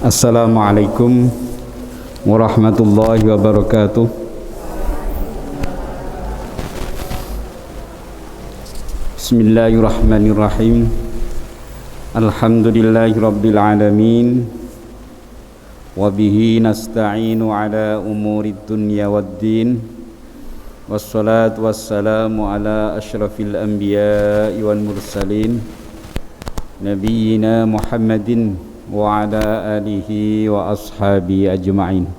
Assalamualaikum warahmatullahi wabarakatuh. Bismillahirrahmanirrahim. Alhamdulillahi rabbil alamin. Wabihi nasta'inu ala umurid dunya waddin. Wassalatu wassalamu ala ashrafil anbiya'i wal mursalin, Nabiyyina Muhammadin wa ala alihi wa ashabi ajma'in.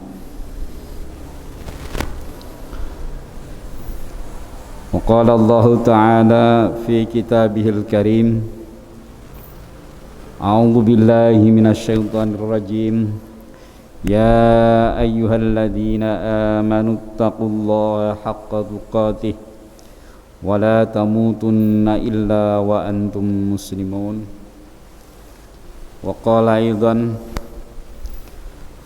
Wa qala Allah ta'ala fi kitabihil karim, a'udzu billahi minasy syaithanir rajim. Ya ayyuhalladzina amanu taqullaha haqqa tuqatih wa la tamutunna illa wa antum muslimun. Wa qala aidan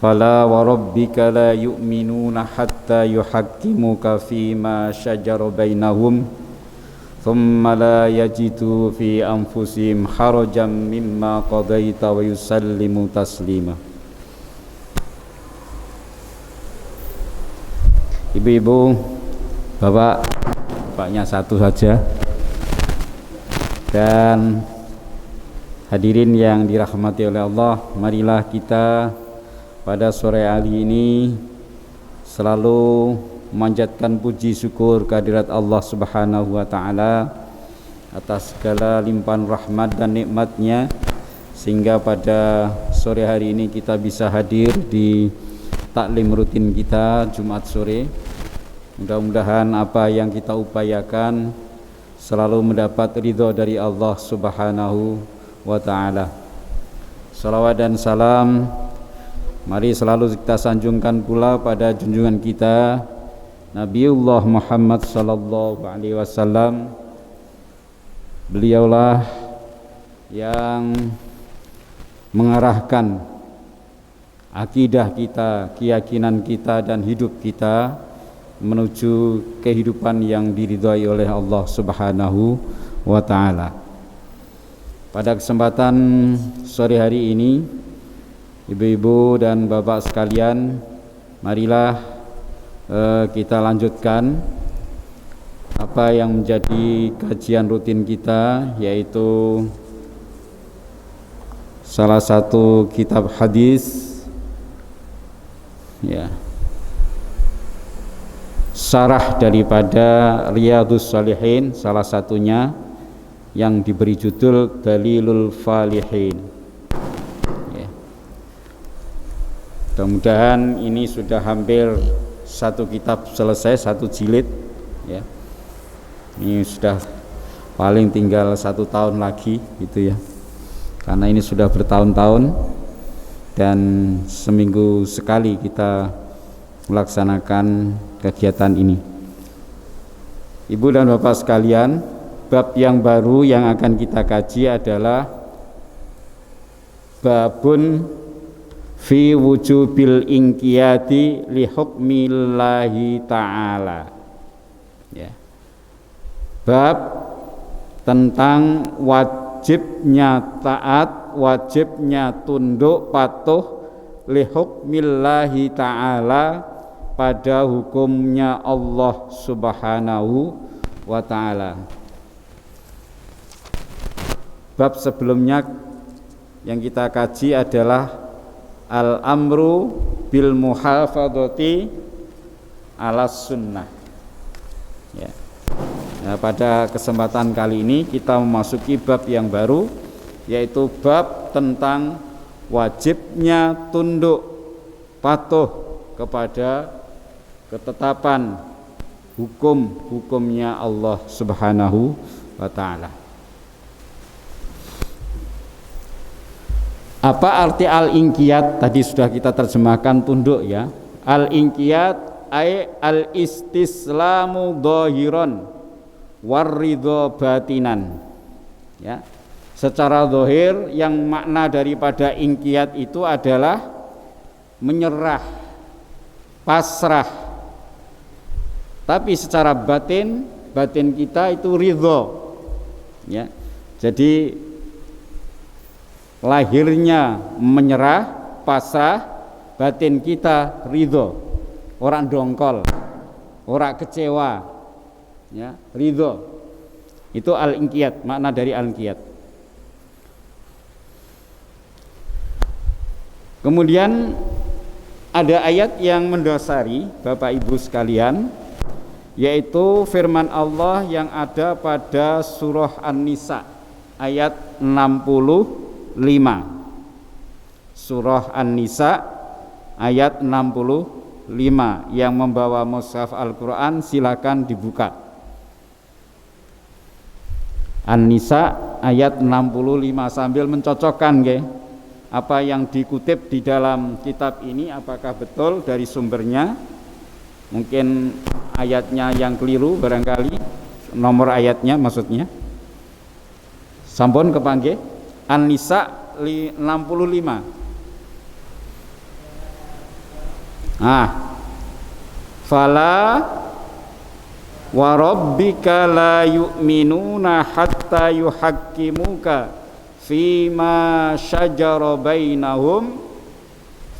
fala wa rabbika la yu'minuna hatta yuhakkimuka fima shajara bainahum thumma la yajidu fi anfusihim harajan mimma qadaita wa yusallimu taslima. Ibu-ibu, bapaknya satu saja, dan hadirin yang dirahmati oleh Allah, marilah kita pada sore hari ini selalu memanjatkan puji syukur kehadirat Allah Subhanahu wa taala atas segala limpahan rahmat dan nikmatnya, sehingga pada sore hari ini kita bisa hadir di taklim rutin kita Jumat sore. Mudah-mudahan apa yang kita upayakan selalu mendapat ridho dari Allah Subhanahu wa ta'ala. Salawat dan salam mari selalu kita sanjungkan pula pada junjungan kita Nabiullah Muhammad sallallahu alaihi wasallam. Beliaulah yang mengarahkan akidah kita, keyakinan kita dan hidup kita menuju kehidupan yang diridhai oleh Allah Subhanahu wa ta'ala. Pada kesempatan sore hari ini, ibu-ibu dan bapak sekalian, marilah kita lanjutkan apa yang menjadi kajian rutin kita, yaitu salah satu kitab hadis, ya, syarah daripada Riyadhus Shalihin, salah satunya yang diberi judul Dalilul Falihin, ya. Mudah-mudahan ini sudah hampir satu kitab selesai, satu jilid, ya. Ini sudah paling tinggal 1 tahun lagi gitu ya, karena ini sudah bertahun-tahun dan seminggu sekali kita melaksanakan kegiatan ini. Ibu dan bapak sekalian, bab yang baru yang akan kita kaji adalah babun fi wujubil inqiyati li hukmillahi ta'ala, ya. Bab tentang wajibnya taat, wajibnya tunduk patuh li hukmillahi ta'ala, pada hukumnya Allah Subhanahu wa ta'ala. Bab sebelumnya yang kita kaji adalah al-amru bil muhafadzati ala sunnah, ya. Nah, pada kesempatan kali ini kita memasuki bab yang baru, yaitu bab tentang wajibnya tunduk patuh kepada ketetapan hukumnya Allah Subhanahu wa ta'ala. Apa arti al-inqiyat? Tadi sudah kita terjemahkan tunduk, ya. Al-inqiyat ay al-istislamu dhahiran waridho batinan, ya. Secara zahir yang makna daripada inqiyat itu adalah menyerah, pasrah. Tapi secara batin kita itu ridho, ya. Jadi lahirnya menyerah, pasrah, batin kita ridho, orang dongkol, orang kecewa, ya, ridho. Itu al-inqiyad, makna dari al-inqiyad. Kemudian ada ayat yang mendasari Bapak Ibu sekalian, yaitu firman Allah yang ada pada surah An-Nisa ayat 65. Surah An-Nisa ayat 65. Yang membawa mushaf Al-Quran silakan dibuka. An-Nisa ayat 65, sambil mencocokkan apa yang dikutip di dalam kitab ini apakah betul dari sumbernya. Mungkin ayatnya yang keliru barangkali, nomor ayatnya maksudnya. Sampun kepanggih An-Nisa 65. Fala wa rabbika la yu'minuna hatta yuhaqqimuka fima syajara bainahum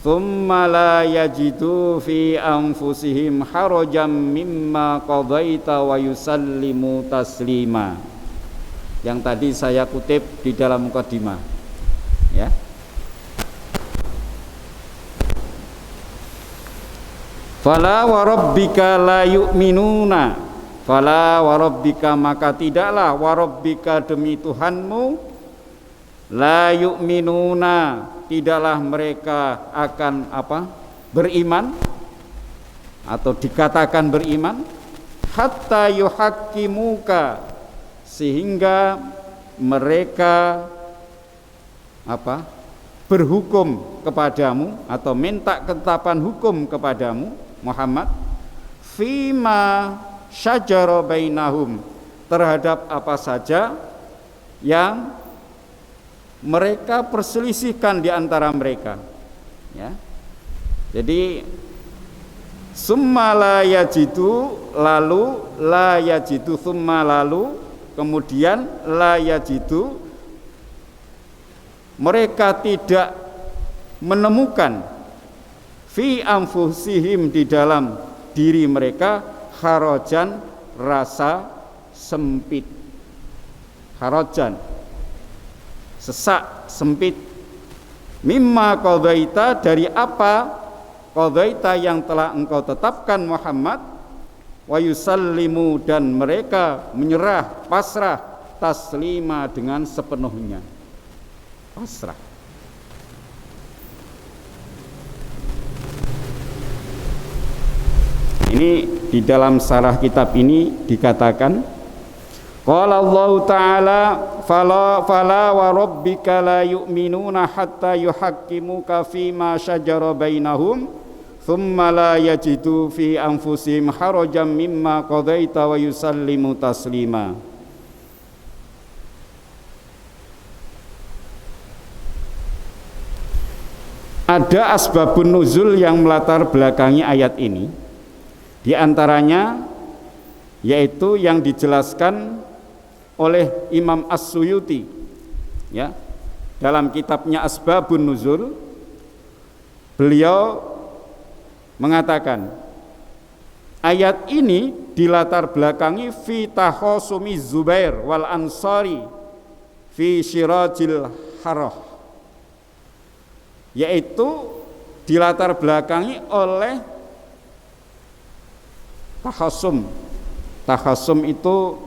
thumma la yajidu fi anfusihim harajan mimma qadaita wa yusallimu taslima. Yang tadi saya kutip di dalam mukadimah, ya. Fala wa rabbika la yu'minuna, fala wa rabbika maka tidaklah, wa rabbika demi Tuhanmu, la yu'minuna tidaklah mereka akan beriman atau dikatakan beriman, hatta yuhaqqimuka sehingga mereka berhukum kepadamu atau minta ketetapan hukum kepadamu Muhammad, fima syajara bainahum terhadap apa saja yang mereka perselisihkan di antara mereka, ya. Jadi summa la yajidu, lalu la yajidu, summa lalu kemudian la yajidu, mereka tidak menemukan fi anfusihim di dalam diri mereka harajan rasa sempit, harajan sesak sempit, mimma qadaita dari apa qadaita yang telah engkau tetapkan Muhammad, wa yusallimu dan mereka menyerah pasrah taslima dengan sepenuhnya, pasrah. Ini di dalam sarah kitab ini dikatakan, qala Allah Ta'ala fala wa rabbika la yu'minuna hatta yuhaqqimuka fima syajara bainahum thumma la yajidu fi anfusihim harajan mimma qadaita wa yusallimu taslima. Ada asbabun nuzul yang melatar belakangi ayat ini. Di antaranya yaitu yang dijelaskan oleh Imam As-Suyuti, ya, dalam kitabnya Asbabun Nuzul. Beliau mengatakan ayat ini dilatar belakangi fi takhasumi Zubair wal Ansari fi Syirajil Harah, yaitu dilatar belakangi oleh takhasum. Takhasum itu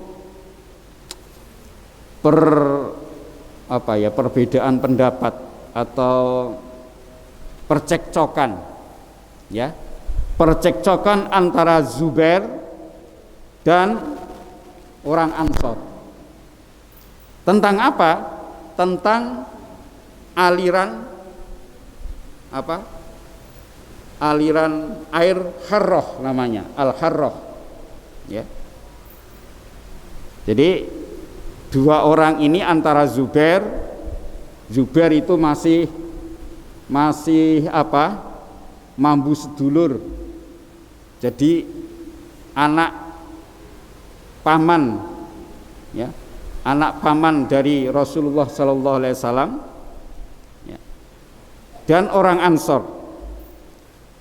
perbedaan pendapat atau percekcokan, ya, percekcokan antara Zubair dan orang Ansor. Tentang apa? Tentang aliran aliran air Harrah namanya, Al-Harrah, ya. Jadi dua orang ini antara Zubair itu masih mambu sedulur. Jadi anak paman, ya, anak paman dari Rasulullah sallallahu alaihi wasallam, ya. dan orang Ansor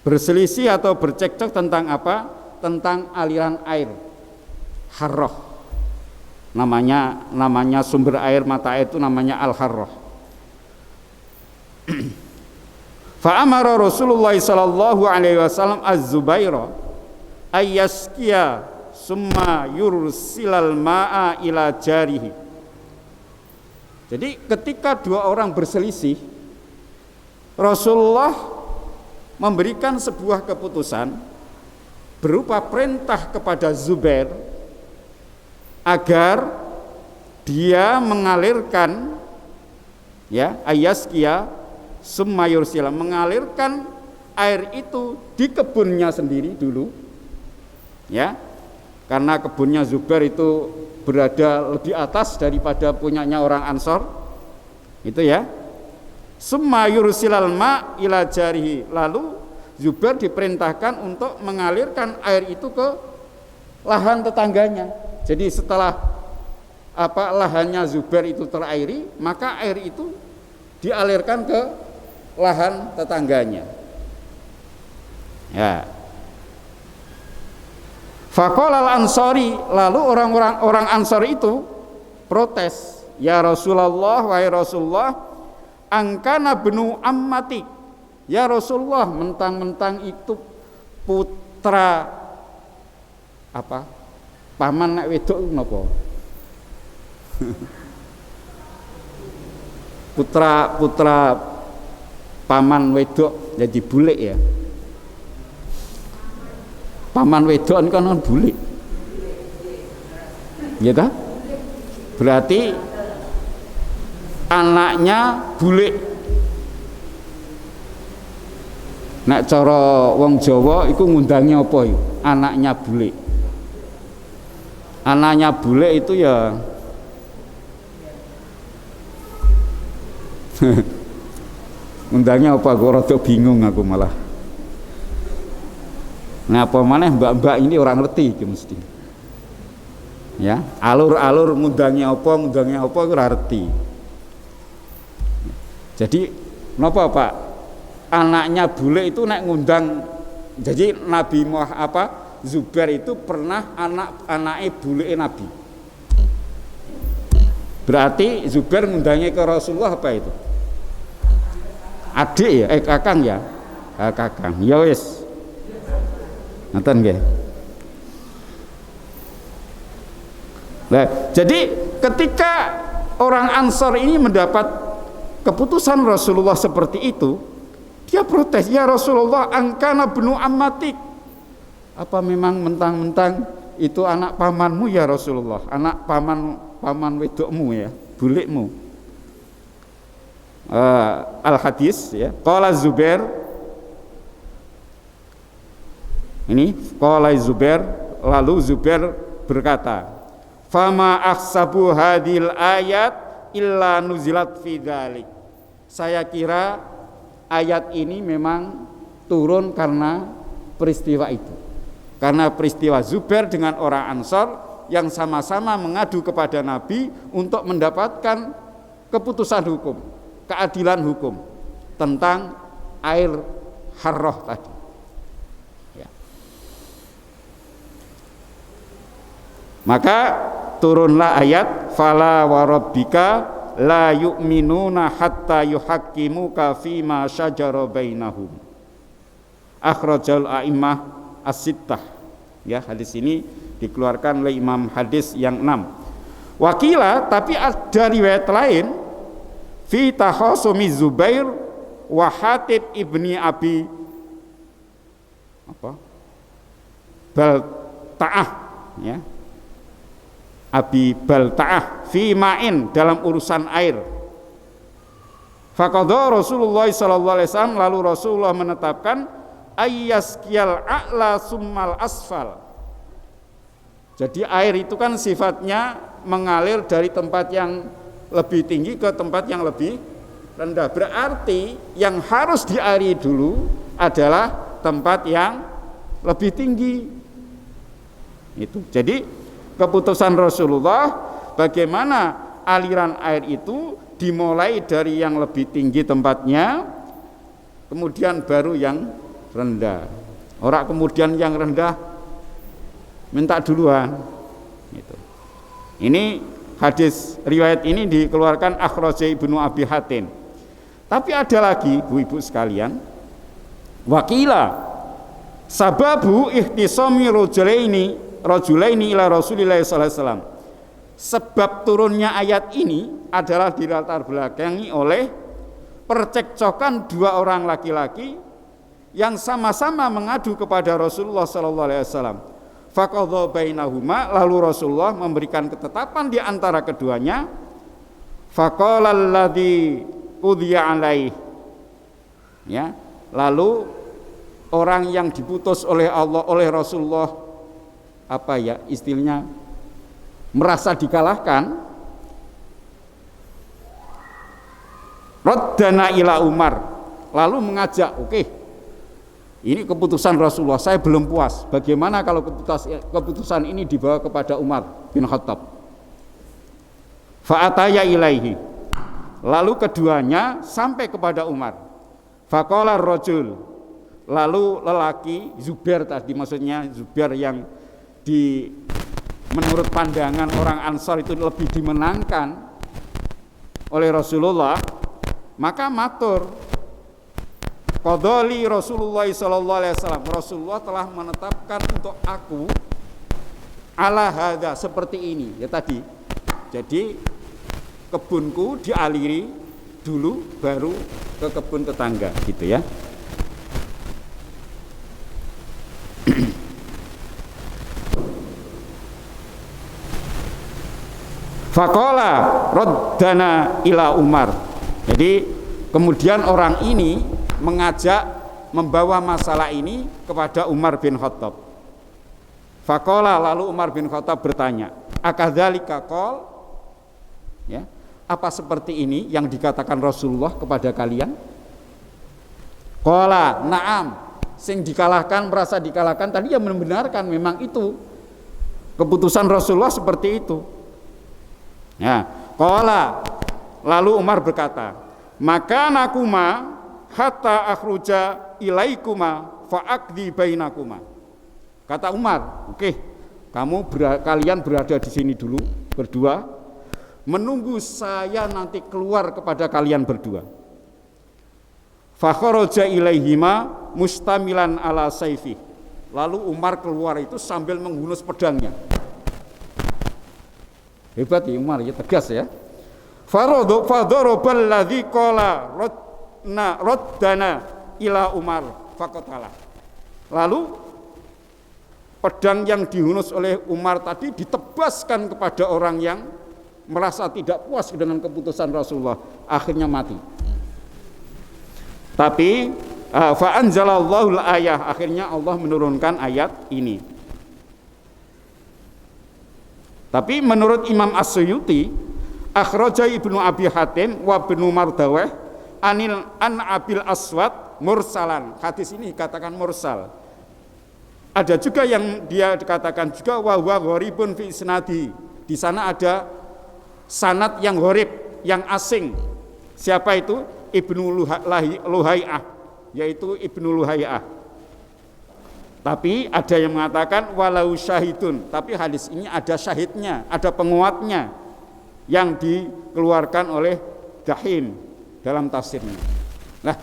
berselisih atau bercekcok tentang apa? Tentang aliran air Harrah. Namanya sumber air, mata air itu namanya Al-Harrah. Fa amara Rasulullah sallallahu alaihi wasallam Az-Zubaira ayyaskiya summa yursilal ma'a ila jarihi. Jadi ketika dua orang berselisih, Rasulullah memberikan sebuah keputusan berupa perintah kepada Zubair agar dia mengalirkan ayaskia summa yursila, mengalirkan air itu di kebunnya sendiri dulu, karena kebunnya Zubair itu berada lebih atas daripada punyanya orang Ansor, itu summa yursilal ma ila jarihi, lalu Zubair diperintahkan untuk mengalirkan air itu ke lahan tetangganya. Jadi setelah lahannya Zubair itu terairi, maka air itu dialirkan ke lahan tetangganya. Faqala al-Ansari, lalu orang Ansor itu protes, ya Rasulullah, wahai Rasulullah, angkana benu ammati, ya Rasulullah, mentang-mentang itu putra paman nek wedok napa? putra paman wedok jadi bulik ya. Paman wedok kan bulik. Ya ta? Berarti anaknya bulik. Nek cara wong Jawa iku ngundangnya apa iku? Anaknya bulik. Anaknya bulik itu ya undangnya apa? Gue rada bingung aku malah. Nah apa maneh mbak-mbak ini orang ngerti mesti. Alur-alur ngundangnya apa gue ora ngerti. Jadi napa Pak? Anaknya bulik itu nek ngundang, jadi Nabi Zubair itu pernah anaknya bulik Nabi. Berarti Zubair ngundangnya ke Rasulullah apa itu? Adik ya, kakang ya, kakang. Ya wis, nonton nggih. Nah, jadi ketika orang Ansor ini mendapat keputusan Rasulullah seperti itu, dia protes, ya Rasulullah, angkana benu ammatik. Apa memang mentang-mentang itu anak pamanmu ya Rasulullah, anak paman wedokmu ya, bulikmu. Al-hadis qala Zubair, ini qala Zubair, lalu Zubair berkata, fama ahsabu hadhil ayat illa nuzilat fi dzalik. Saya kira ayat ini memang turun karena peristiwa itu. Karena peristiwa Zubair dengan orang Ansor yang sama-sama mengadu kepada Nabi untuk mendapatkan keputusan hukum, keadilan hukum tentang air Harrah tadi. Maka turunlah ayat fala warabbika la yu'minuna hatta yuhaqqimuka fima syajara bainahum. Akhrajal a'immah as-sittah. Hadis ini dikeluarkan oleh Imam hadis yang 6. Wakila, tapi ada riwayat lain, fi takhasumi Zubair wa Hatib ibni Abi Balta'ah, Abi Balta'ah fi ma'in, dalam urusan air. Faqadha Rasulullah sallallahu alaihi wasallam, lalu Rasulullah menetapkan ayyaskiyal a'la summal asfal. Jadi air itu kan sifatnya mengalir dari tempat yang lebih tinggi ke tempat yang lebih rendah. Berarti yang harus diairi dulu adalah tempat yang lebih tinggi. Itu. Jadi keputusan Rasulullah bagaimana aliran air itu dimulai dari yang lebih tinggi tempatnya, kemudian baru yang rendah. Orang kemudian yang rendah minta duluan. Gitu. Ini hadis riwayat ini dikeluarkan akhraja Ibnu Abi Hatim. Tapi ada lagi Bu-ibu sekalian, wakila sababu ihtisami rajulaini ila Rasulillah sallallahu alaihi wasallam. Sebab turunnya ayat ini adalah dilatar belakangi oleh percekcokan dua orang laki-laki yang sama-sama mengadu kepada Rasulullah sallallahu alaihi wasallam. Faqadha bainahuma, lalu Rasulullah memberikan ketetapan di antara keduanya. Faqala alladzi qudhiya alaih. Ya, lalu orang yang diputus oleh Allah, oleh Rasulullah, apa ya istilahnya, merasa dikalahkan, raddana ila Umar, lalu mengajak, oke, ini keputusan Rasulullah, saya belum puas, bagaimana kalau keputusan ini dibawa kepada Umar bin Khattab. Fa'ataya ilaihi, lalu keduanya sampai kepada Umar. Faqala rajul, lalu lelaki Zubair tadi, maksudnya Zubair yang menurut pandangan orang Ansar itu lebih dimenangkan oleh Rasulullah, maka matur, qadali Rasulullah sallallahu alaihi wasallam, Rasulullah telah menetapkan untuk aku ala hadza, seperti ini ya tadi. Jadi kebunku dialiri dulu baru ke kebun tetangga gitu ya. Faqala raddana ila Umar. Jadi kemudian orang ini mengajak, membawa masalah ini kepada Umar bin Khattab. Faqala, lalu Umar bin Khattab bertanya, akadzalika qol, ya, apa seperti ini yang dikatakan Rasulullah kepada kalian? Qala na'am, sing dikalahkan merasa dikalahkan tadi yang membenarkan, memang itu keputusan Rasulullah seperti itu. Ya, qala, lalu Umar berkata, maka nakuma hatta akhruja ilaikuma fa'aqdi bainakuma. Kata Umar, oke, kalian berada di sini dulu berdua, menunggu saya nanti keluar kepada kalian berdua. Fa kharaja ilaihima mustamilan ala sayfi. Lalu Umar keluar itu sambil menghunus pedangnya. Hebat ya Umar, ya tegas ya. Fadarabal ladzi qala raddana ila Umar faqatala. Lalu pedang yang dihunus oleh Umar tadi ditebaskan kepada orang yang merasa tidak puas dengan keputusan Rasulullah, akhirnya mati. Tapi fa anzalallahu al-ayah, akhirnya Allah menurunkan ayat ini. Tapi menurut Imam As-Suyuti, akhraja Ibnu Abi Hatim wa Ibnu Mardawah an Abil Aswad mursalan. Hadis ini dikatakan mursal. Ada juga yang dia dikatakan juga wa huwa gharibun fi isnadi. Di sana ada sanad yang gharib, yang asing. Siapa itu? Ibnu Luhai'ah, yaitu Ibnu Luhai'ah. Tapi ada yang mengatakan walau syahidun, tapi hadis ini ada syahidnya, ada penguatnya yang dikeluarkan oleh Dahim dalam tafsirnya. Nah,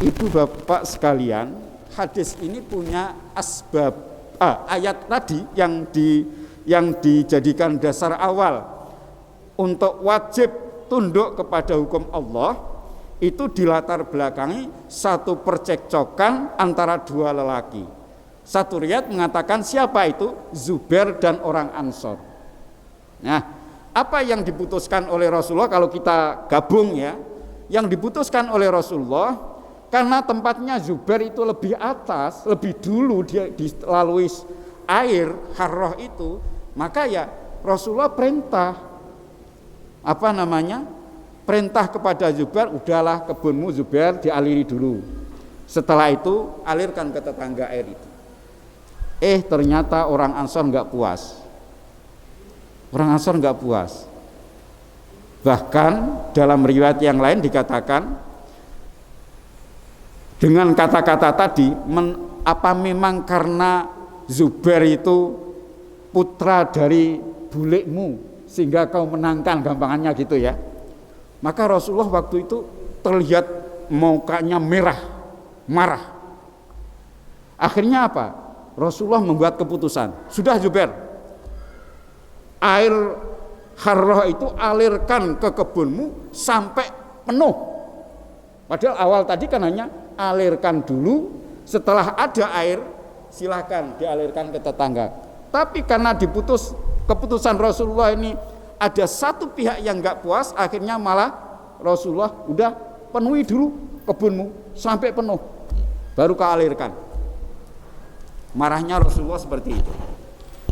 Ibu Bapak sekalian, hadis ini punya asbab, ayat tadi yang dijadikan dasar awal untuk wajib tunduk kepada hukum Allah, itu dilatar belakangi satu percekcokan antara dua lelaki. Satu riwayat mengatakan siapa itu? Zubair dan orang Ansor. Nah, apa yang diputuskan oleh Rasulullah kalau kita gabung ya? Yang diputuskan oleh Rasulullah, karena tempatnya Zubair itu lebih atas, lebih dulu dia dilalui air Harroh itu, maka ya Rasulullah perintah perintah kepada Zubair, udahlah kebunmu Zubair dialiri dulu. Setelah itu alirkan ke tetangga air itu. Ternyata orang Ansor enggak puas. Orang Ansor enggak puas. Bahkan dalam riwayat yang lain dikatakan dengan kata-kata tadi, apa memang karena Zubair itu putra dari bulikmu sehingga kau menangkan, gampangannya gitu ya. Maka Rasulullah waktu itu terlihat mukanya merah, marah. Akhirnya apa? Rasulullah membuat keputusan, sudah Zubair, air harroh itu alirkan ke kebunmu sampai penuh. Padahal awal tadi kan hanya alirkan dulu, setelah ada air silakan dialirkan ke tetangga. Tapi karena keputusan Rasulullah ini ada satu pihak yang nggak puas, akhirnya malah Rasulullah udah penuhi dulu kebunmu sampai penuh, baru kau alirkan. Marahnya Rasulullah seperti itu.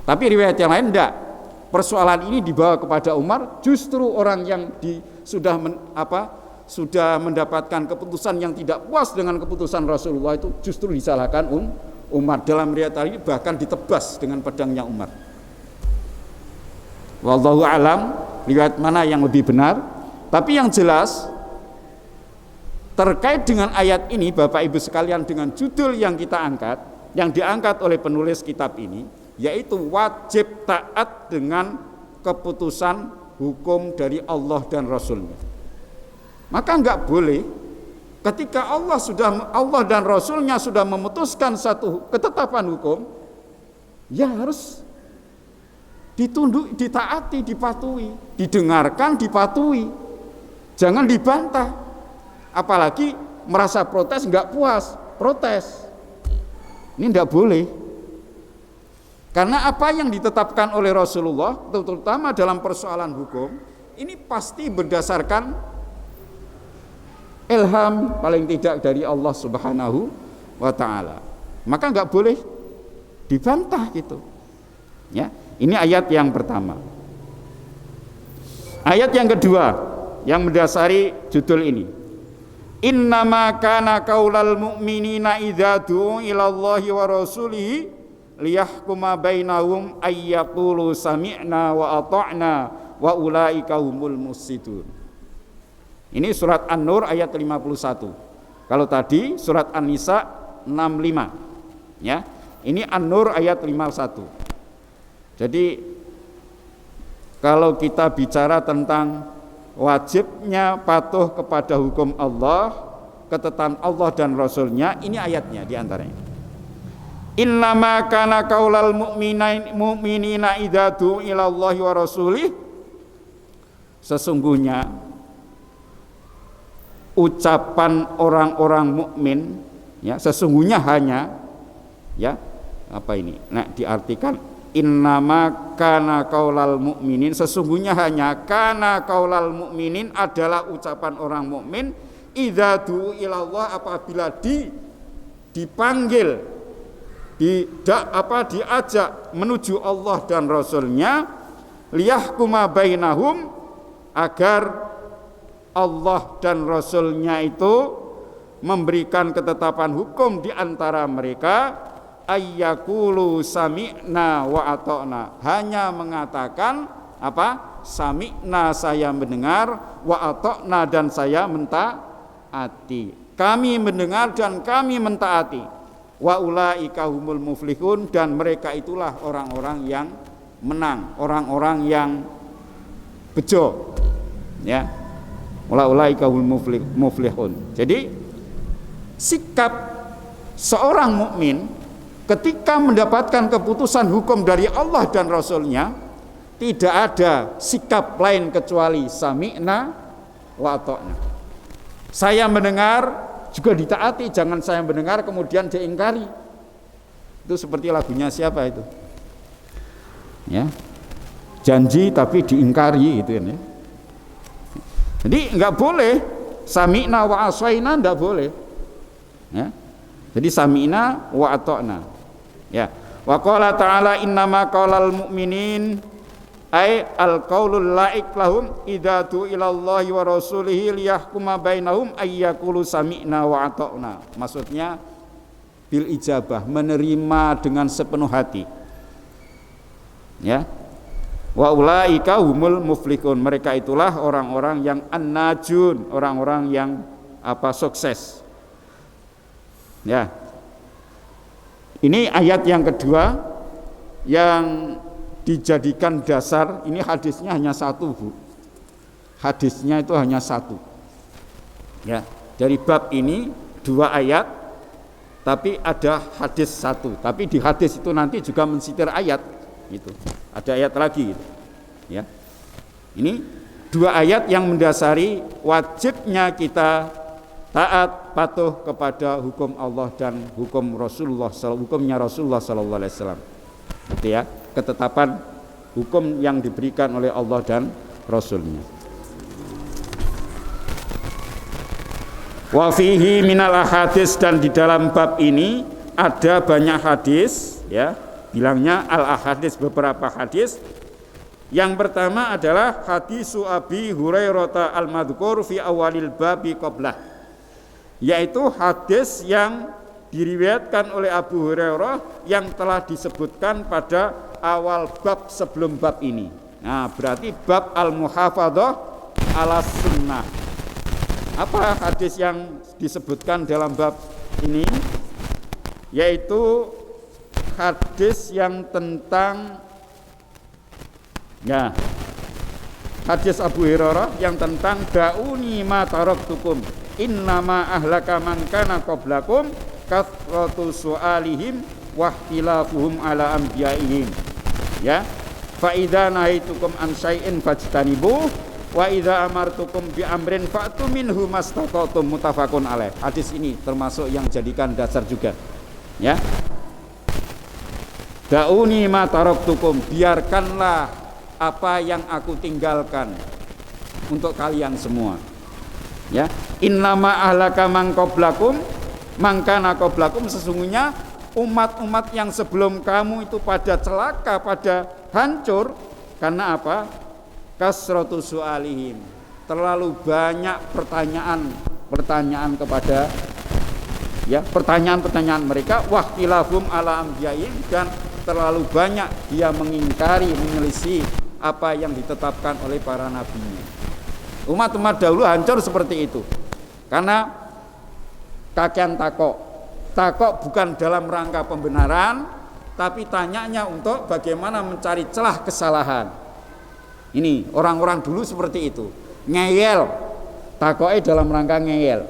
Tapi riwayat yang lain enggak. Persoalan ini dibawa kepada Umar, justru orang yang sudah mendapatkan keputusan yang tidak puas dengan keputusan Rasulullah itu justru disalahkan Umar. Dalam riwayat ini bahkan ditebas dengan pedangnya Umar. Wallahu alam riwayat mana yang lebih benar. Tapi yang jelas terkait dengan ayat ini Bapak Ibu sekalian, dengan judul yang kita angkat, yang diangkat oleh penulis kitab ini, yaitu wajib taat dengan keputusan hukum dari Allah dan Rasulnya. Maka enggak boleh ketika Allah dan Rasulnya sudah memutuskan satu ketetapan hukum, ya harus ditunduk, ditaati, dipatuhi, didengarkan, dipatuhi, jangan dibantah. Apalagi merasa protes, enggak puas, protes. Ini enggak boleh. Karena apa yang ditetapkan oleh Rasulullah, terutama dalam persoalan hukum, ini pasti berdasarkan ilham paling tidak dari Allah Subhanahu wa taala. Maka enggak boleh dibantah gitu. Ya, ini ayat yang pertama. Ayat yang kedua yang mendasari judul ini. Innama kana qaulal mu'minina idza du'u ila Allahi wa rasulihi liyahkuma bainahum ayyaqulu sami'na wa ata'na wa ulaika humul muqsitun. Ini surat An-Nur ayat 51. Kalau tadi surat An-Nisa 65. Ya. Ini An-Nur ayat 51. Jadi kalau kita bicara tentang wajibnya patuh kepada hukum Allah, ketetapan Allah dan Rasulnya, ini ayatnya diantaranya. Innama kana qaulal mu'minina idza du'u ila Allahi wa rasulih, sesungguhnya ucapan orang-orang mukmin, ya, sesungguhnya hanya, ya, apa ini? Nah, diartikan innama kana qaulal mu'minin, sesungguhnya hanya kana qaulal mu'minin adalah ucapan orang mukmin idza du'u ila Allah, apabila dipanggil, diajak menuju Allah dan Rasulnya, liyahkuma bainahum, agar Allah dan Rasulnya itu memberikan ketetapan hukum di antara mereka, ayyakulu sami'na wa ata'na, hanya mengatakan apa? Sami'na, saya mendengar, wa ata'na, dan saya mentaati. Kami mendengar dan kami mentaati. Wa ulaika humul muflihun, dan mereka itulah orang-orang yang menang, orang-orang yang bejo, ya. Wa ulaika humul muflihun. Jadi sikap seorang mukmin ketika mendapatkan keputusan hukum dari Allah dan Rasulnya, tidak ada sikap lain kecuali sami'na wa ata'na. Saya mendengar juga ditaati, jangan saya mendengar kemudian diingkari. Itu seperti lagunya siapa itu? Ya. Janji tapi diingkari gitu kan ya. Jadi enggak boleh sami'na wa asaina, enggak boleh. Ya. Jadi sami'na wa ata'na. Ya. Wa qala ta'ala innama qaulal mu'minin ay al-qaulul laik lahum idza tu ilallahi wa rasulihi liyahkuma bainahum ayyakulu sami'na wa ata'na. Maksudnya bil ijabah, menerima dengan sepenuh hati. Ya. Wa ulaika humul muflihun, mereka itulah orang-orang yang an-najun, orang-orang yang sukses. Ya. Ini ayat yang kedua yang dijadikan dasar. Ini hadisnya hanya satu, Bu. Hadisnya itu hanya satu. Ya, dari bab ini 2 ayat, tapi ada hadis satu. Tapi di hadis itu nanti juga mensitir ayat, gitu. Ada ayat lagi, gitu. Ya. Ini 2 ayat yang mendasari wajibnya kita taat patuh kepada hukum Allah dan hukumnya Rasulullah sallallahu alaihi wasallam. Gitu ya, ketetapan hukum yang diberikan oleh Allah dan Rasulnya. Wa fihi minal ahadits, dan di dalam bab ini ada banyak hadis, ya. Bilangnya al ahadits, beberapa hadis. Yang pertama adalah hadis Abi Hurairah al-madhkur fi awalil babi qablah, yaitu hadis yang diriwayatkan oleh Abu Hurairah yang telah disebutkan pada awal bab sebelum bab ini. Nah, berarti bab al-muhafadzah ala sunnah. Apa hadis yang disebutkan dalam bab ini? Yaitu hadis yang tentang, ya, hadis Abu Hurairah yang tentang da'uni ma taraktukum innama ahlaka man kana qablakum kathratu su'alihim wa ihtilafuhum ala anbiya'ihim. Ya, fa idza nahaitukum an syai'in fajtanibu wa idza amartukum bi amrin fa'tu minhu mastata'tum, muttafaqun alaih. Hadis ini termasuk yang jadikan dasar juga, ya. Da'uni ma taraktukum, biarkanlah apa yang aku tinggalkan untuk kalian semua. Ya, innama ahlaka man qablakum mangkana qablakum, sesungguhnya umat-umat yang sebelum kamu itu pada celaka, pada hancur karena apa? Kasratu su'alihim, terlalu banyak pertanyaan kepada, ya, pertanyaan mereka, wahtilafum ala anbiya'in, dan terlalu banyak dia mengingkari, menyelisih apa yang ditetapkan oleh para nabinya. Umat-umat dahulu hancur seperti itu karena kakean takok bukan dalam rangka pembenaran, tapi tanyanya untuk bagaimana mencari celah kesalahan. Ini orang-orang dulu seperti itu, ngeyel, takoknya dalam rangka ngeyel,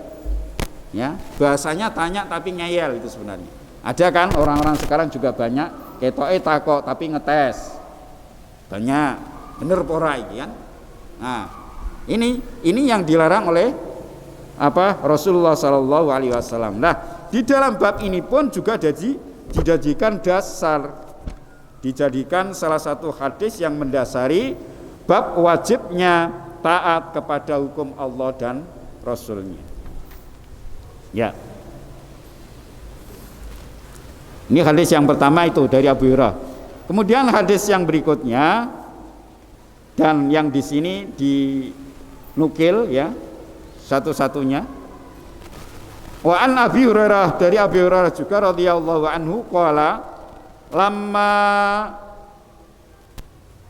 ya, bahasanya tanya tapi ngeyel itu sebenarnya. Ada kan orang-orang sekarang juga banyak ketoke takok tapi ngetes, banyak bener pora iki kan. Nah, ini yang dilarang oleh apa? Rasulullah sallallahu alaihi wasallam. Nah, di dalam bab ini pun juga dijadikan dasar, dijadikan salah satu hadis yang mendasari bab wajibnya taat kepada hukum Allah dan Rasulnya. Ya. Ini hadis yang pertama itu dari Abu Hurairah. Kemudian hadis yang berikutnya, dan yang di sini dinukil, ya, satu-satunya. Wa an Abi Hurairah, dari Abi Hurairah juga radhiyallahu anhu, qala lamma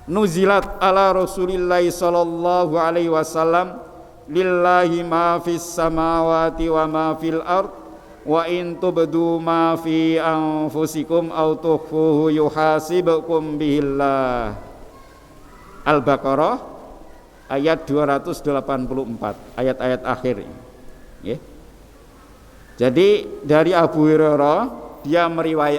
nuzilat ala Rasulillah sallallahu alaihi wasallam lillahi ma fis samawati wa ma fil ard wa in tubdu ma fi anfusikum aw tukhfuhu yuhasibukum bihillah. Al-Baqarah ayat 284, ayat-ayat akhir ini. Ya. Jadi dari Abu Hurairah dia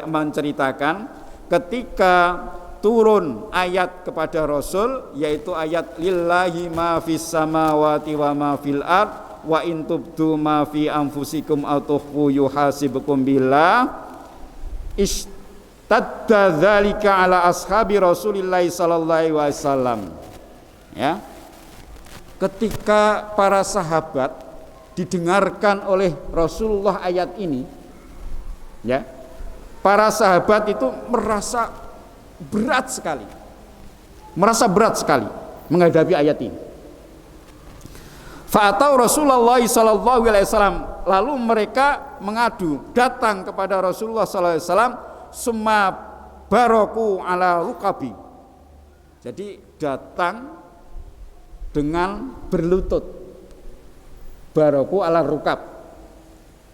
menceritakan ketika turun ayat kepada Rasul, yaitu ayat lillahi ma fis samawati wa ma fil ard wa in tubdu ma fi anfusikum aw tukhfu yuhasibukum billah, istadda dzalika ala ashabi Rasulillah sallallahu alaihi wasallam. Ya. Ketika para sahabat didengarkan oleh Rasulullah ayat ini, ya, para sahabat itu merasa berat sekali menghadapi ayat ini. Fa'atau Rasulullah sallallahu alaihi wasallam, lalu mereka mengadu, datang kepada Rasulullah sallallahu alaihi wasallam, summa baraku ala rukabi. Jadi datang dengan berlutut, baraku ala rukab.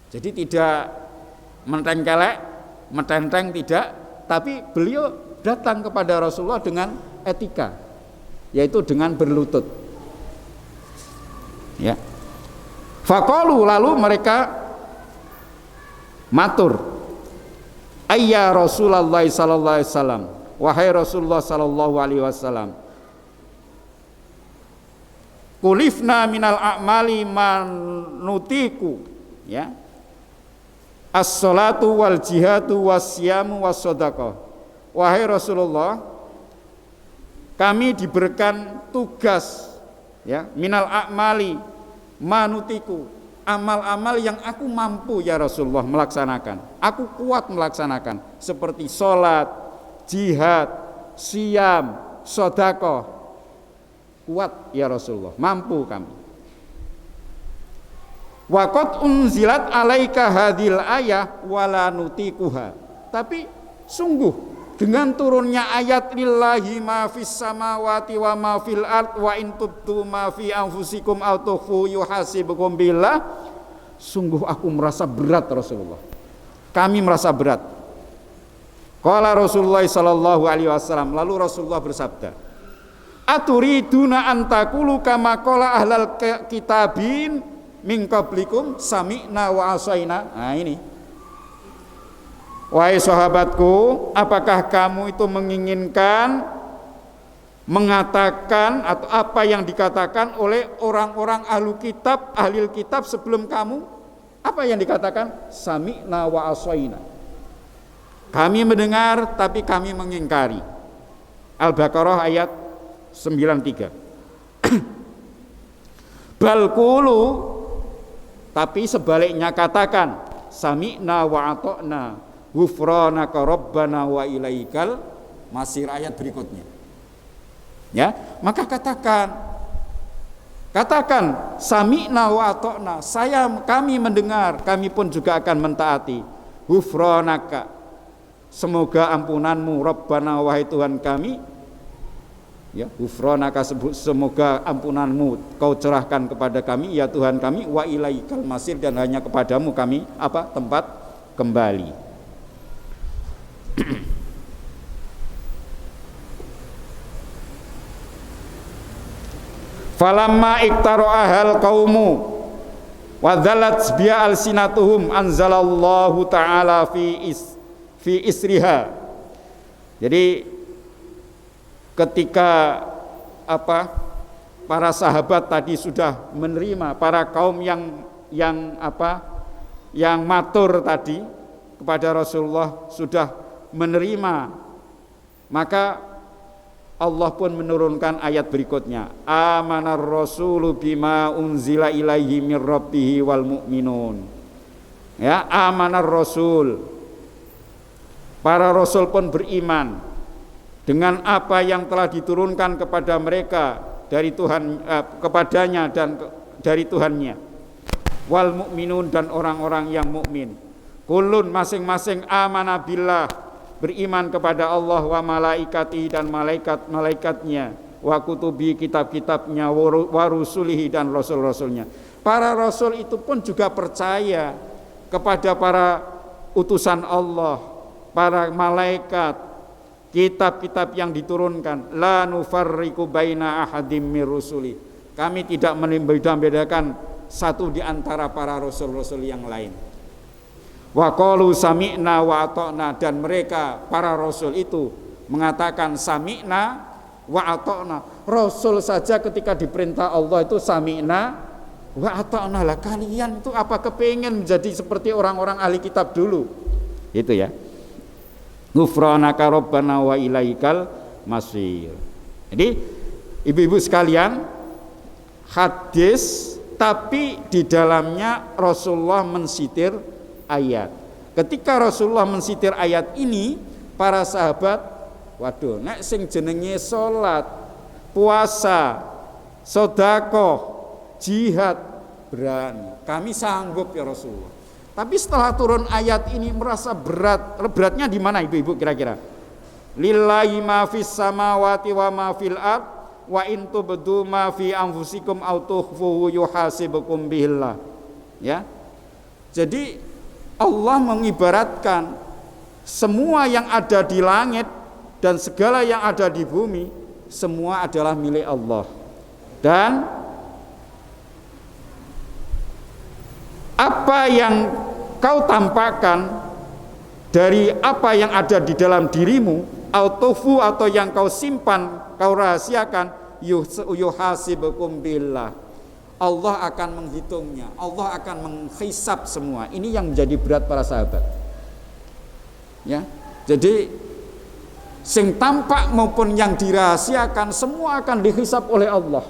Jadi tidak mentengkelek, metenteng tidak, tapi beliau datang kepada Rasulullah dengan etika, yaitu dengan berlutut. Ya. Faqalu, lalu mereka matur, ayya Rasulullah sallallahu alaihi wasallam, wahai Rasulullah sallallahu alaihi wasallam, kulifna minal a'mali manutiku, ya, as-salatu wal jihadu wasyamu was-shadaqah. Wahai Rasulullah, kami diberikan tugas, ya, minal a'mali manutiku, amal-amal yang aku mampu ya Rasulullah melaksanakan, aku kuat melaksanakan, seperti sholat, jihad, siyam, sedekah, kuat ya Rasulullah, mampu kami. Wa qad unzilat alaika hadhil ayah wala nutikuha, tapi sungguh dengan turunnya ayat lillahi ma fis samawati wa ma fil ard wa in tubdu ma fi anfusikum aw tukhfu yuhasibukum billah, sungguh aku merasa berat Rasulullah, kami merasa berat. Qala Rasulullah sallallahu alaihi wasallam, lalu Rasulullah bersabda, aturiduna an taqulu kama qala ahlal kitabin min qablikum sami'na wa asaina. Nah ini, wahai sahabatku, apakah kamu itu menginginkan mengatakan atau apa yang dikatakan oleh orang-orang ahli kitab sebelum kamu? Apa yang dikatakan? Sami'na wa asaina, kami mendengar tapi kami mengingkari. Al-Baqarah ayat 93. Bal qulu, tapi sebaliknya katakan, sami'na wa ata'na ghufranaka rabbana wa ilaikal masir, ayat berikutnya. Ya, maka katakan sami'na wa ata'na, kami mendengar, kami pun juga akan mentaati. Ghufranaka, semoga ampunanmu, rabbana, wahai Tuhan kami, ya, ghufranaka, semoga ampunanmu kau curahkan kepada kami ya Tuhan kami, wa ilaikal masir, dan hanya kepadamu kami tempat kembali. Falamma iktara'ahal qaumu wa dhalat biya alsinatuhum anzalallahu ta'ala fi isriha. Jadi ketika para sahabat tadi sudah menerima, para kaum yang matur tadi kepada Rasulullah sudah menerima, maka Allah pun menurunkan ayat berikutnya, amanar rasulu bima unzila ilaihi mir rabbihi wal mu'minun. Ya, amanar rasul, para rasul pun beriman dengan apa yang telah diturunkan kepada mereka dari Tuhan, kepadanya dan dari Tuhannya. Wal mu'minun, dan orang-orang yang mukmin. Kullun, masing-masing, amana billah, beriman kepada Allah, wa malaikati, dan malaikat-malaikatnya, wa kutubi, kitab-kitabnya, wa rusulihi, dan rasul-rasulnya. Para rasul itu pun juga percaya kepada para utusan Allah, para malaikat, kitab-kitab yang diturunkan. La nufarriqu baina ahadim mir rusuli, kami tidak membeda-bedakan satu di antara para rasul-rasul yang lain. Wa qalu sami'na wa ata'na, dan mereka para rasul itu mengatakan sami'na wa ata'na. Rasul saja ketika diperintah Allah itu sami'na wa ata'na. Lah kalian itu apa kepingin menjadi seperti orang-orang ahli kitab dulu? Itu ya. Ghufranaka rabbana wa ilaikal masir. Jadi ibu-ibu sekalian, hadis tapi di dalamnya Rasulullah mensitir ayat. Ketika Rasulullah mensitir ayat ini, para sahabat, waduh, nek sing jenenge salat, puasa, sedekah, jihad, berani, kami sanggup ya Rasulullah. Tapi setelah turun ayat ini merasa berat. Beratnya di mana ibu-ibu kira-kira? Lillahi ma fis samawati wa ma fil ard wa in tubdu ma fi anfusikum aw tukhfuhu yuhasibukum billah. Ya. Jadi Allah mengibaratkan semua yang ada di langit dan segala yang ada di bumi semua adalah milik Allah. Dan apa yang kau tampakkan dari apa yang ada di dalam dirimu, autofu atau yang kau simpan, kau rahasiakan, yuhasibukum billah. Allah akan menghitungnya, Allah akan menghisab semua. Ini yang menjadi berat para sahabat. Ya, jadi sing tampak maupun yang dirahasiakan semua akan dihisab oleh Allah.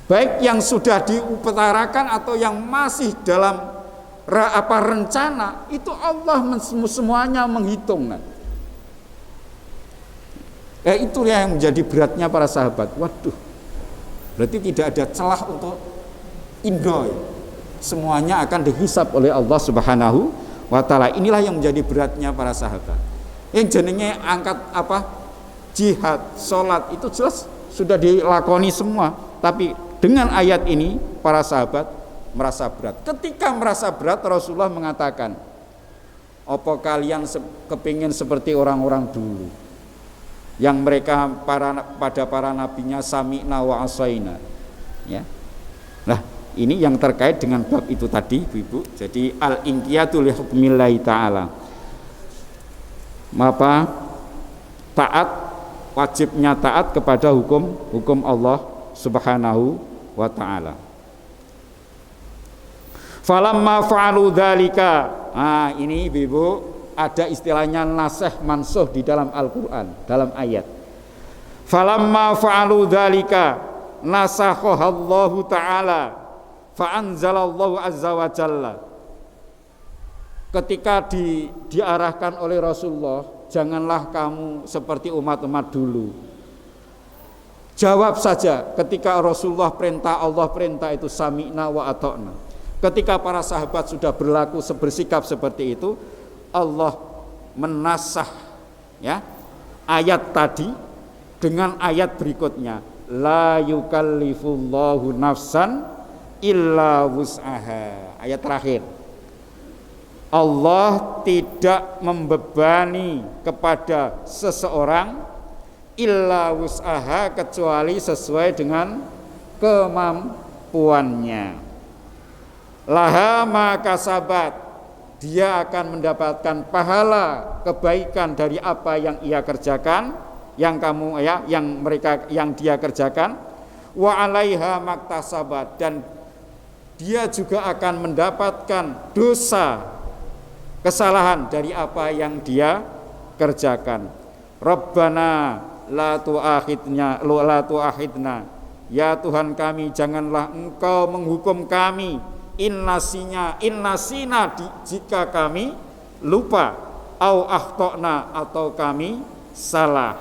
Baik yang sudah diutarakan atau yang masih dalam rencana, itu Allah semuanya menghitung. Itu yang menjadi beratnya para sahabat. Waduh, berarti tidak ada celah untuk indo. Semuanya akan dihisab oleh Allah Subhanahu wa ta'ala. Inilah yang menjadi beratnya para sahabat. Yang jenenge angkat jihad, sholat, itu jelas sudah dilakoni semua. Tapi dengan ayat ini para sahabat merasa berat. Ketika merasa berat, Rasulullah mengatakan, apa kalian kepingin seperti orang-orang dulu yang mereka pada para nabinya sami'na wa asaina, ya. Nah, ini yang terkait dengan bab itu tadi, Ibu. Jadi al-inqiyatu li hukmillahi ta'ala. Maka taat, wajibnya taat kepada hukum Allah Subhanahu wa ta'ala. Falamma fa'alu dzalika. Ini Ibu, ada istilahnya nasikh mansukh di dalam Al-Qur'an, dalam ayat. Falamma fa'alu dzalika nasakhahallahu ta'ala fa anzalallahu azza wa jalla. Ketika diarahkan oleh Rasulullah, janganlah kamu seperti umat-umat dulu. Jawab saja ketika Rasulullah perintah, Allah perintah itu sami'na wa ata'na. Ketika para sahabat sudah berlaku bersikap seperti itu, Allah menasah, ya, ayat tadi dengan ayat berikutnya, la yukallifullahu nafsan illa wus'aha. Ayat terakhir, Allah tidak membebani kepada seseorang illa wus'aha, kecuali sesuai dengan kemampuannya. Laha ma kasabat, dia akan mendapatkan pahala kebaikan dari apa yang ia kerjakan, yang dia kerjakan. Wa alaiha maktasabat, dan dia juga akan mendapatkan dosa kesalahan dari apa yang dia kerjakan. Rabbana la tu'akhidna, ya Tuhan kami, janganlah Engkau menghukum kami innasina jika kami lupa, au akhtana, atau kami salah.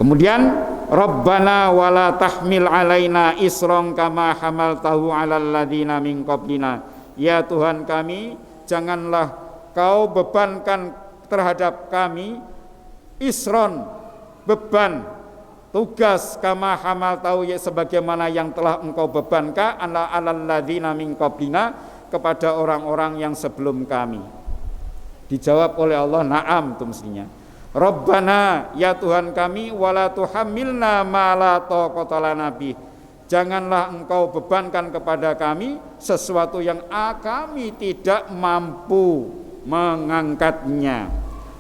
Kemudian Rabbana wala tahmil alaina isron kama hamaltahu alal ladina min qablina, ya Tuhan kami, janganlah Kau bebankan terhadap kami isron, beban, tugas, kama hamaltahu, ya sebagaimana yang telah Engkau bebankan alal ladzina min qablina, kepada orang-orang yang sebelum kami. Dijawab oleh Allah, na'am, itu mestinya. Rabbana, ya Tuhan kami, wala tuhammilna ma la taqata lana bih, janganlah Engkau bebankan kepada kami sesuatu yang kami tidak mampu mengangkatnya,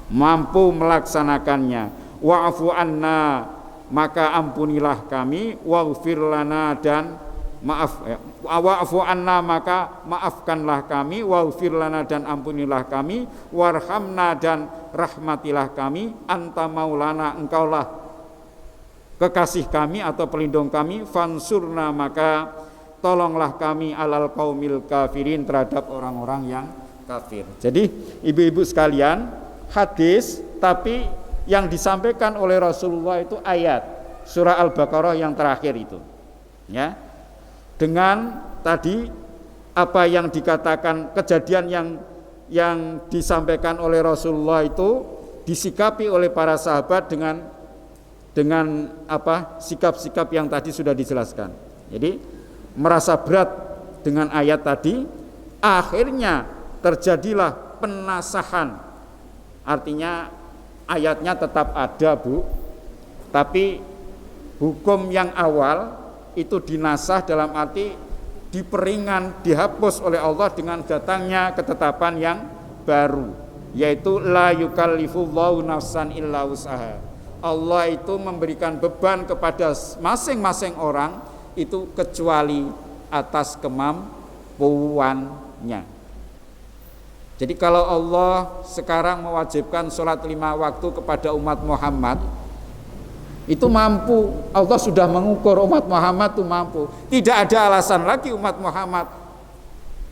mampu melaksanakannya. Wa'fu anna, maka ampunilah kami. Waghfir lana, dan wa'fu anna, maka maafkanlah kami. Waghfir lana, dan ampunilah kami. Warhamna, dan rahmatilah kami. Anta maulana, Engkaulah kekasih kami atau pelindung kami. Fansurna, maka tolonglah kami alal qaumil kafirin, terhadap orang-orang yang kafir. Jadi ibu-ibu sekalian, hadis, tapi yang disampaikan oleh Rasulullah itu ayat surah Al-Baqarah yang terakhir itu, ya, dengan tadi apa yang dikatakan kejadian yang disampaikan oleh Rasulullah itu disikapi oleh para sahabat dengan apa sikap-sikap yang tadi sudah dijelaskan. Jadi merasa berat dengan ayat tadi, akhirnya terjadilah penasahan. Artinya ayatnya tetap ada, Bu, tapi hukum yang awal itu dinasah dalam arti diperingan, dihapus oleh Allah dengan datangnya ketetapan yang baru, yaitu la yukallifullahu nafsan illa wus'aha. Allah itu memberikan beban kepada masing-masing orang itu kecuali atas kemampuannya. Jadi kalau Allah sekarang mewajibkan sholat 5 waktu kepada umat Muhammad, itu mampu. Allah sudah mengukur umat Muhammad itu mampu. Tidak ada alasan lagi umat Muhammad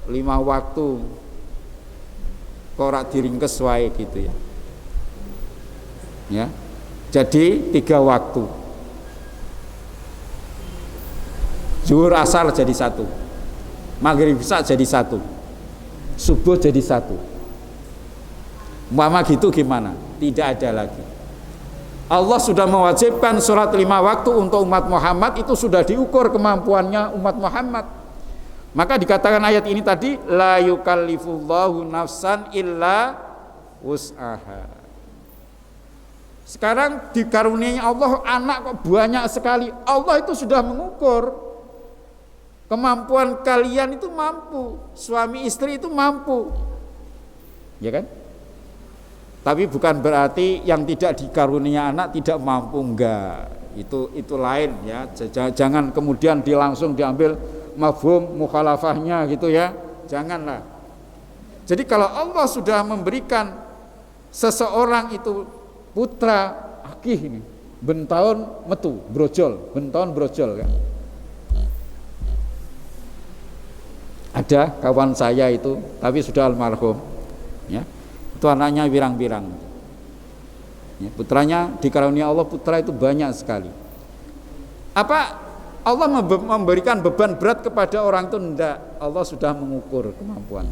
5 waktu korak diringkes wae gitu ya. Ya. Jadi 3 waktu. Zuhur asar jadi 1. Maghrib isya jadi 1. Subuh jadi 1. Umpama gitu gimana? Tidak ada lagi. Allah sudah mewajibkan sholat 5 waktu untuk umat Muhammad, itu sudah diukur kemampuannya umat Muhammad. Maka dikatakan ayat ini tadi, la yukallifullahu nafsan illa wus'aha. Sekarang dikaruniai Allah anak kok banyak sekali. Allah itu sudah mengukur kemampuan kalian, itu mampu. Suami istri itu mampu, ya kan? Tapi bukan berarti yang tidak dikarunia anak tidak mampu, enggak. Itu lain ya. Jangan kemudian langsung diambil mafhum mukhalafahnya gitu ya. Janganlah. Jadi kalau Allah sudah memberikan seseorang itu putra akih ini, bentaun metu, bentaun brojol kan. Ada kawan saya itu, tapi sudah almarhum ya. Itu anaknya birang-birang ya, putranya dikarunia Allah putra itu banyak sekali. Apa Allah memberikan beban berat kepada orang itu? Enggak, Allah sudah mengukur kemampuan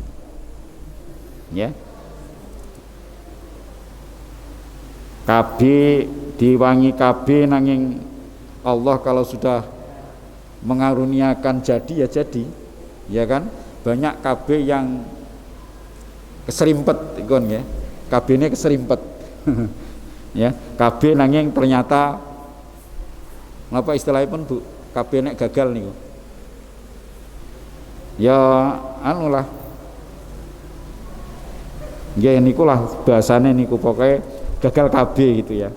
ya. KB diwangi KB nanging Allah kalau sudah mengaruniakan jadi ya jadi, ya kan? Banyak KB yang keserimpet ikon ya, KB ini keserimpet ya, KB nanging ternyata apa istilahnya pun Bu, KB ini gagal nih ya, anu lah ya, niku lah bahasanya niku, pokoknya gagal KB gitu ya.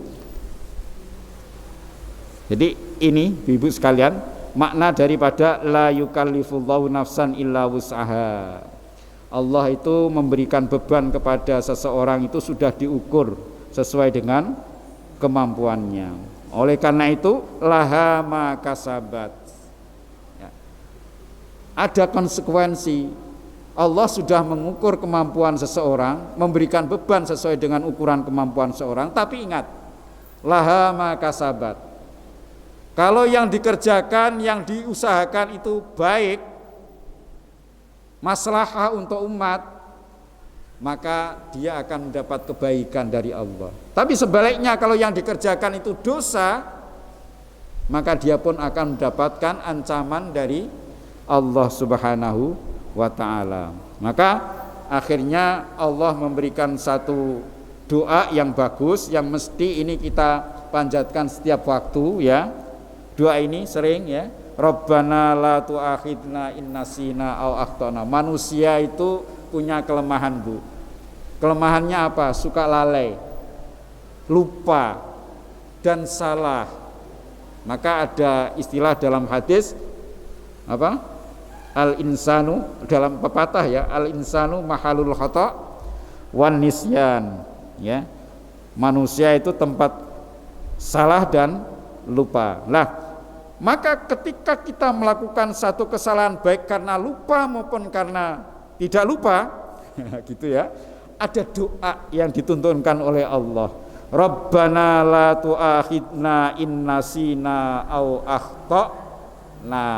Jadi ini ibu sekalian makna daripada la yukallifullahu nafsan illa wus'aha. Allah itu memberikan beban kepada seseorang itu sudah diukur sesuai dengan kemampuannya. Oleh karena itu laha ma kasabat ya. Ada konsekuensi. Allah sudah mengukur kemampuan seseorang, memberikan beban sesuai dengan ukuran kemampuan seseorang. Tapi ingat, laha ma kasabat. Kalau yang dikerjakan, yang diusahakan itu baik, maslahah untuk umat, maka dia akan mendapat kebaikan dari Allah. Tapi sebaliknya kalau yang dikerjakan itu dosa, maka dia pun akan mendapatkan ancaman dari Allah Subhanahu wa ta'ala. Maka akhirnya Allah memberikan satu doa yang bagus, yang mesti ini kita panjatkan setiap waktu ya. Doa ini sering ya, Rabbana la tu'akhidna in nasina aw akhtana. Manusia itu punya kelemahan Bu. Kelemahannya apa? Suka lalai, lupa dan salah. Maka ada istilah dalam hadis apa? Al insanu, dalam pepatah ya, al insanu mahalul khata' wan nisyan ya. Manusia itu tempat salah dan lupa. Nah, maka ketika kita melakukan satu kesalahan baik karena lupa maupun karena tidak lupa gitu ya, ada doa yang dituntunkan oleh Allah. Rabbana la tu'akhidna in nasina au akhtana.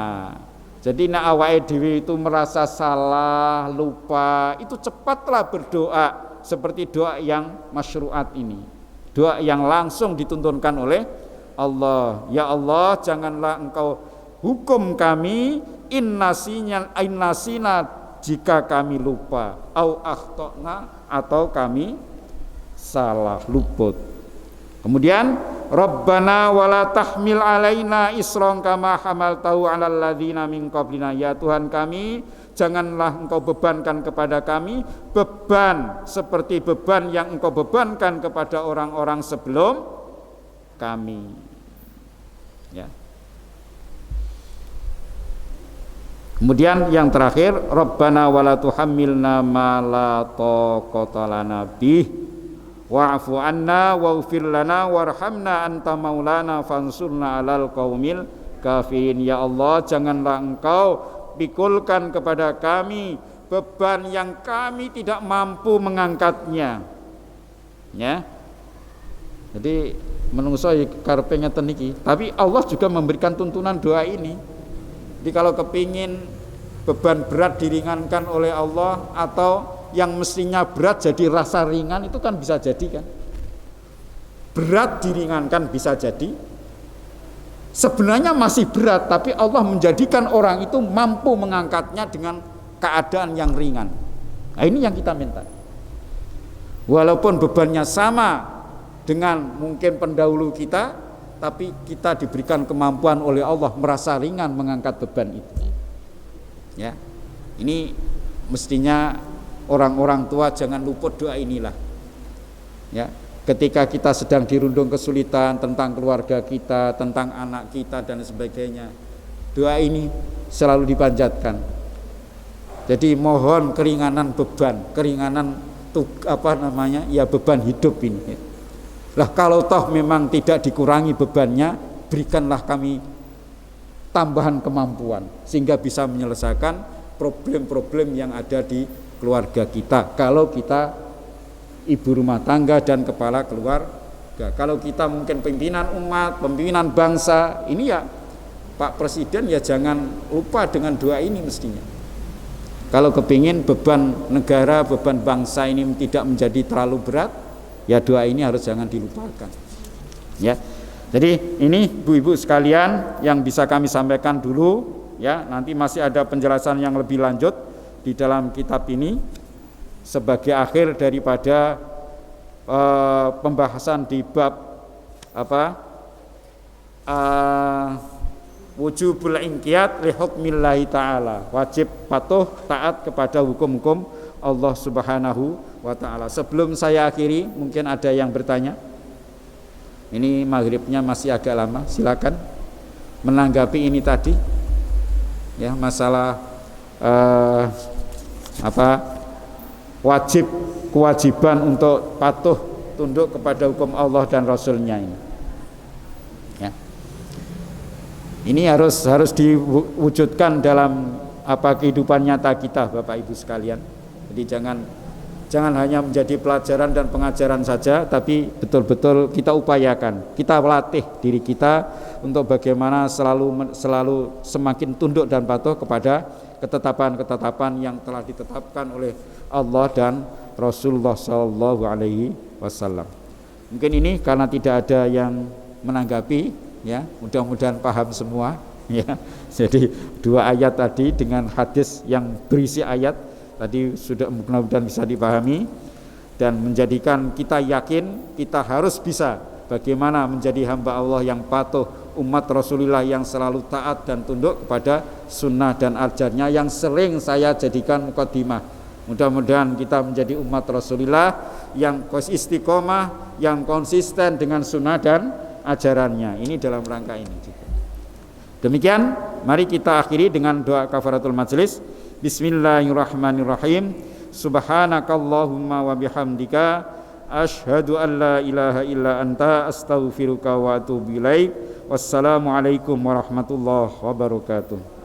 Jadi nek awake dhewe itu merasa salah, lupa, itu cepatlah berdoa seperti doa yang masyru'at ini. Doa yang langsung dituntunkan oleh Allah. Ya Allah, janganlah engkau hukum kami innasina jika kami lupa, au akhtona atau kami salah luput. Kemudian Rabbana wala tahmil alaina isron kama hamaltahu 'alal ladzina min qablina. Ya Tuhan kami, janganlah Engkau bebankan kepada kami beban seperti beban yang Engkau bebankan kepada orang-orang sebelum kami. Ya. Kemudian yang terakhir, Rabbana wala tuhammilna ma la taqata lana bih wa'fu anna waghfir lana warhamna anta maulana fansurna 'alal qaumil kafirin. Ya Allah, janganlah Engkau pikulkan kepada kami beban yang kami tidak mampu mengangkatnya. Ya. Jadi menungso karepe ngeten niki, tapi Allah juga memberikan tuntunan doa ini. Jadi kalau kepingin beban berat diringankan oleh Allah atau yang mestinya berat jadi rasa ringan, itu kan bisa jadi kan. Berat diringankan bisa jadi. Sebenarnya masih berat, tapi Allah menjadikan orang itu mampu mengangkatnya dengan keadaan yang ringan. Nah, ini yang kita minta. Walaupun bebannya sama dengan mungkin pendahulu kita, tapi kita diberikan kemampuan oleh Allah merasa ringan mengangkat beban itu. Ya, ini mestinya orang-orang tua jangan luput doa inilah. Ya, ketika kita sedang dirundung kesulitan tentang keluarga kita, tentang anak kita dan sebagainya, doa ini selalu dipanjatkan. Jadi mohon keringanan beban, keringanan beban hidup ini. Lah kalau toh memang tidak dikurangi bebannya, berikanlah kami tambahan kemampuan sehingga bisa menyelesaikan problem-problem yang ada di keluarga kita. Kalau kita ibu rumah tangga dan kepala keluarga, kalau kita mungkin pimpinan umat, pimpinan bangsa, ini ya Pak Presiden ya jangan lupa dengan doa ini mestinya. Kalau kepingin beban negara, beban bangsa ini tidak menjadi terlalu berat, ya doa ini harus jangan dilupakan. Ya. Jadi ini ibu-ibu sekalian yang bisa kami sampaikan dulu, ya. Nanti masih ada penjelasan yang lebih lanjut di dalam kitab ini sebagai akhir daripada pembahasan di bab wujubul inqiyad li hukmillahi ta'ala, wajib patuh taat kepada hukum-hukum Allah Subhanahu wa ta'ala. Sebelum saya akhiri, mungkin ada yang bertanya. Ini maghribnya masih agak lama, silakan menanggapi ini tadi. Ya, masalah kewajiban untuk patuh tunduk kepada hukum Allah dan Rasulnya ini. Ya. Ini harus diwujudkan dalam kehidupan nyata kita, Bapak Ibu sekalian. Jadi jangan hanya menjadi pelajaran dan pengajaran saja, tapi betul-betul kita upayakan, kita latih diri kita untuk bagaimana selalu semakin tunduk dan patuh kepada ketetapan-ketetapan yang telah ditetapkan oleh Allah dan Rasulullah Shallallahu Alaihi Wasallam. Mungkin ini karena tidak ada yang menanggapi, ya mudah-mudahan paham semua, ya. Jadi 2 ayat tadi dengan hadis yang berisi ayat tadi sudah mudah-mudahan bisa dipahami dan menjadikan kita yakin kita harus bisa bagaimana menjadi hamba Allah yang patuh, umat Rasulullah yang selalu taat dan tunduk kepada sunnah dan ajarnya yang sering saya jadikan mukaddimah. Mudah-mudahan kita menjadi umat Rasulullah yang istiqomah, yang konsisten dengan sunnah dan ajarannya. Ini dalam rangka ini. Demikian, mari kita akhiri dengan doa kafaratul majelis. Bismillahirrahmanirrahim. Subhanakallahumma wa bihamdika asyhadu an la ilaha illa anta astaghfiruka wa atubu ilaik. Wassalamualaikum warahmatullahi wabarakatuh.